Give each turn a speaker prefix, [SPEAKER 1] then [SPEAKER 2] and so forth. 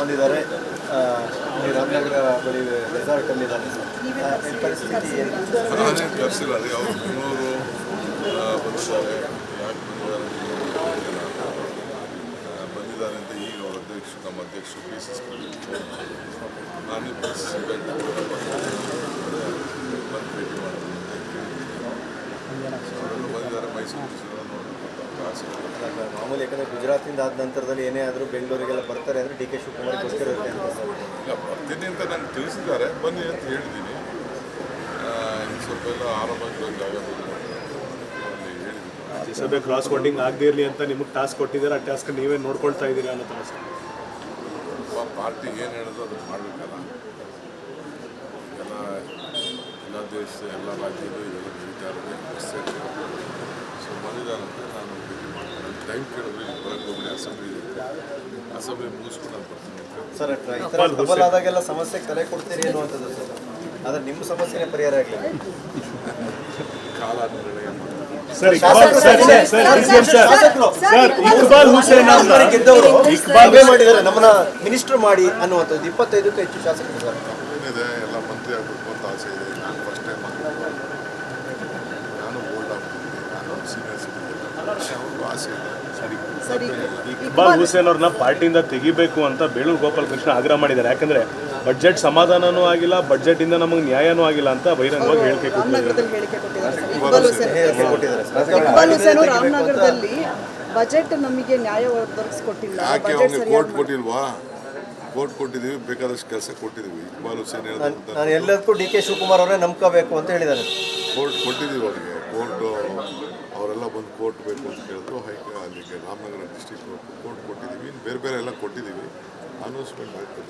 [SPEAKER 1] ಬಂದಿದ್ದಾರೆ. ರಾಮನಗರ ಬಳಿ ರೆಸಾರ್ಟಲ್ಲಿದ್ದಾರೆ. ಪರಿಸ್ಥಿತಿ ಏನು?
[SPEAKER 2] ನಾನೇನು ಕರೆಸಿಲ್ಲ ರೀ. ಅವರು ಬೆಂಗಳೂರು ಬಂದಿದ್ದಾರೆ. ಯಾಕೆ ಬಂದಿದ್ದಾರೆ ಅಂತ ಈಗ ಅವ್ರ ಅಧ್ಯಕ್ಷರು, ನಮ್ಮ ಅಧ್ಯಕ್ಷರು PCC ನಾನು PCC ಬಂದು ಭೇಟಿ ಮಾಡೋದು ಅವರೆಲ್ಲ ಬಂದಿದ್ದಾರೆ. ಮೈಸೂರು
[SPEAKER 1] ಮಾಮೂಲಿ, ಯಾಕಂದರೆ ಗುಜರಾತಿಂದ ಆದ ನಂತರದಲ್ಲಿ ಏನೇ ಆದರೂ ಬೆಂಗಳೂರಿಗೆಲ್ಲ ಬರ್ತಾರೆ ಅಂದರೆ DK ಶಿವಕುಮಾರ್ ಗೊತ್ತಿರುತ್ತೆ ಅಂತ ಸರ್.
[SPEAKER 2] ಇಲ್ಲ, ಬರ್ತೀನಿ ಅಂತ ನಂಗೆ ತಿಳಿಸಿದ್ದಾರೆ. ಬನ್ನಿ ಅಂತ ಹೇಳಿದ್ದೀನಿ. ಸ್ವಲ್ಪ ಎಲ್ಲ ಆರಾಮಾಗಿ ಜಾಗ
[SPEAKER 3] ರಾಜ್ಯಸಭೆ ಕ್ರಾಸ್ ವೋಟಿಂಗ್ ಆಗದೇ ಇರಲಿ ಅಂತ ನಿಮಗೆ ಟಾಸ್ಕ್ ಕೊಟ್ಟಿದ್ದಾರೆ. ಆ ಟಾಸ್ಕ್ ನೀವೇ ನೋಡ್ಕೊಳ್ತಾ ಇದ್ದೀರಾ ಅನ್ನೋ ಥರ ಸರ್.
[SPEAKER 2] ಪಾರ್ಟಿ ಏನು ಹೇಳೋದು ಅದನ್ನು ಮಾಡಬೇಕಲ್ಲ. ಎಲ್ಲ ದೇಶ, ಎಲ್ಲ ರಾಜ್ಯಗಳು ಇವೆಲ್ಲ ನಡೀತಾ ಇರೋದು. ಸೊ ಬಂದಿದ್ದಾರಂತೆ, ನಾನು ಭೇಟಿ ಮಾಡ್ತೀನಿ. ಟೈಮ್ ಕೇಳಿದ್ರೆ ಬರೋಕ್ಕೆ ಹೋಗ್ಬಿಡಿ. ಅಸೆಂಬ್ಲಿ ಮುಗಿಸ್ಕೊಂಡು ನಾನು ಬರ್ತೀನಿ
[SPEAKER 1] ಸರ್. ಡಬಲ್ ಆದಾಗೆಲ್ಲ ಸಮಸ್ಯೆಗೆ ತಲೆ ಕೊಡ್ತೀರಿ ಅನ್ನುವಂಥದ್ದು ಸರ್. ಆದರೆ ನಿಮ್ಮ ಸಮಸ್ಯೆನೇ ಪರಿಹಾರ ಆಗಲಿಲ್ಲ.
[SPEAKER 2] ಕಾಲ ನಿರ್ಣಯ
[SPEAKER 3] ಸರ್ ಇಕ್ಬಾಲ್ ಹುಸೇನ್
[SPEAKER 1] ಗೆದ್ದವರು ಮಾಡಿದ್ದಾರೆ ನಮ್ಮನ್ನ ಮಿನಿಸ್ಟರ್ ಮಾಡಿ ಅನ್ನುವಂಥದ್ದು. 25ಕ್ಕೂ ಹೆಚ್ಚು ಶಾಸಕರು ಸರ್.
[SPEAKER 2] ಏನಿದೆ, ಎಲ್ಲ ಮಂತ್ರಿ ಆಗಬೇಕು ಅಂತ ಆಸೆ ಇದೆ. ನಾನು ಫಸ್ಟ್ ಟೈಮ್ ನಾನು ಓಲ್ಡ್ ಆಗ್ಬಿಟ್ಟಿದ್ದೆ. ನಾನು ಸೀನಿಯರ್ ಸಿಟಿಜನ್. ಅವ್ರಿಗೂ ಆಸೆ ಇದೆ.
[SPEAKER 3] ಇಕ್ಬಾಲ್ ಹುಸೇನ್ ಅವ್ರನ್ನ ಪಾರ್ಟಿಯಿಂದ ತೆಗಿಬೇಕು ಅಂತ ಬೇಳೂರು ಗೋಪಾಲಕೃಷ್ಣ ಆಗ್ರಹ ಮಾಡಿದ್ದಾರೆ. ಯಾಕಂದ್ರೆ ಬಡ್ಜೆಟ್ ಸಮಾಧಾನನೂ ಆಗಿಲ್ಲ, ಬಡ್ಜೆಟ್ ಇಂದ ನಮಗೆ ನ್ಯಾಯನೂ ಆಗಿಲ್ಲ ಅಂತ ಬಹಿರಂಗವಾಗಿ ಹೇಳಿಕೆ
[SPEAKER 4] ರಾಮನಗರದಲ್ಲಿ ಬಜೆಟ್ ನಮಗೆ ನ್ಯಾಯ ಒದಗಿಸ್ಕೊಟ್ಟಿಲ್ಲ.
[SPEAKER 2] ಯಾಕೆ ಅವ್ರಿಗೆ ಕೋರ್ಟ್ ಕೊಟ್ಟಿಲ್ವಾ? ಕೋರ್ಟ್ ಕೊಟ್ಟಿದ್ದೀವಿ, ಬೇಕಾದಷ್ಟು ಕೆಲಸ ಕೊಟ್ಟಿದ್ದೀವಿ. ಇಕ್ಬಾಲ್ ಹುಸೇನ್
[SPEAKER 1] ನಾನು ಎಲ್ಲದಕ್ಕೂ DK ಶಿವಕುಮಾರ್ ಅವರೇ ನಂಬ್ಕೋಬೇಕು ಅಂತ ಹೇಳಿದ್ದಾರೆ.
[SPEAKER 2] ಕೋರ್ಟ್ ಕೊಟ್ಟಿದ್ದೀವಿ ಅವರಿಗೆ. ಕೋರ್ಟು ಅವರೆಲ್ಲ ಬಂದು ಕೋರ್ಟ್ ಬೇಕು ಅಂತ ಕೇಳಿದ್ರು. ಅಲ್ಲಿಗೆ ರಾಮನಗರ ಡಿಸ್ಟ್ರಿಕ್ಟ್ ಕೋರ್ಟ್ ಕೊಟ್ಟಿದ್ದೀವಿ. ಬೇರೆ ಬೇರೆ ಎಲ್ಲ ಕೊಟ್ಟಿದ್ದೀವಿ. ಅನೌನ್ಸ್ಮೆಂಟ್ ಆಗ್ತದೆ.